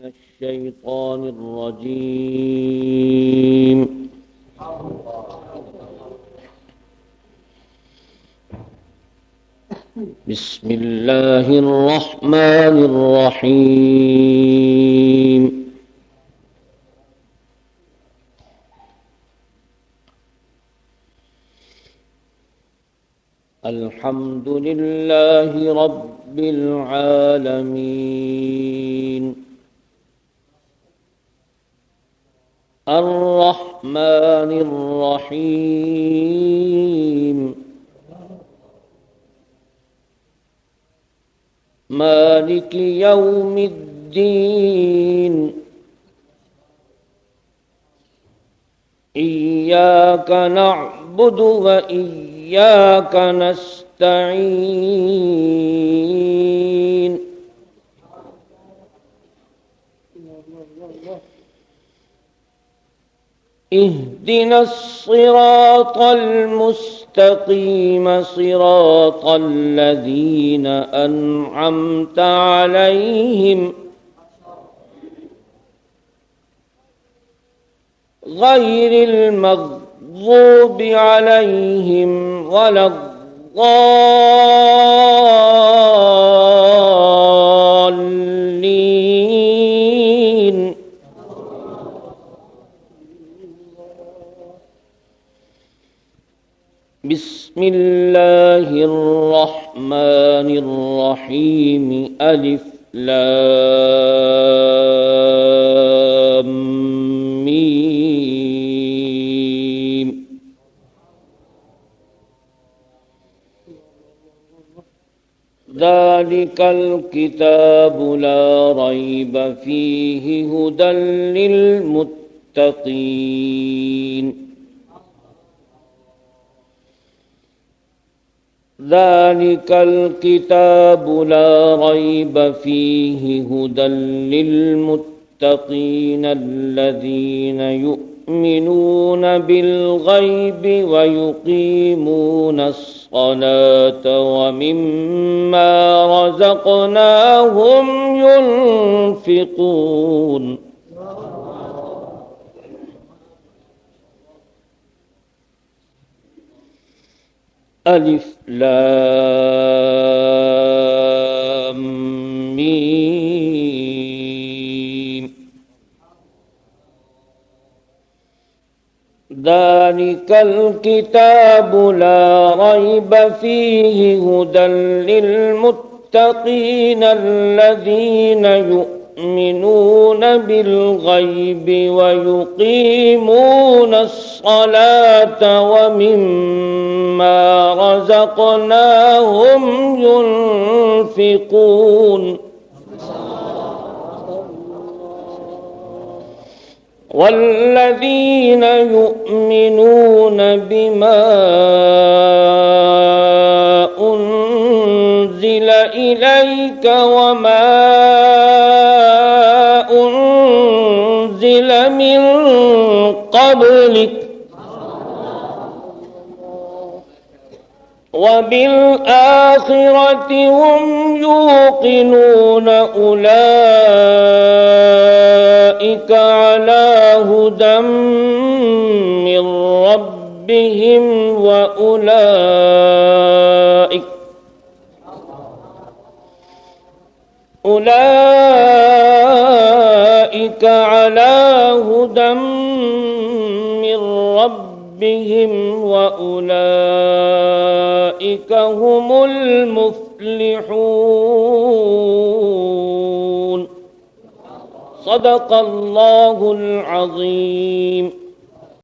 الشيطان الرجيم. بسم الله الرحمن الرحيم. الحمد لله رب العالمين الرحمن الرحيم مالك يوم الدين إياك نعبد وإياك نستعين اهدنا الصراط المستقيم صراط الذين أنعمت عليهم غير المغضوب عليهم ولا الضالين. بسم الله الرحمن الرحيم ألف لام ميم ذلك الكتاب لا ريب فيه هدى للمتقين. ذلك الكتاب لا ريب فيه هدى للمتقين الذين يؤمنون بالغيب ويقيمون الصلاة ومما رزقناهم ينفقون. ألف لام ميم ذلك الكتاب لا ريب فيه هدى للمتقين الذين يؤمنون بالغيب ويقيمون الصلاة ومما رزقناهم ينفقون. والذين يؤمنون بما أنزل إليك وما أنزل من قبلك وبالآخرة هم يوقنون أولئك على هدى من ربهم أولئك على هدى من ربهم وأولئك هم المفلحون. صدق الله العظيم.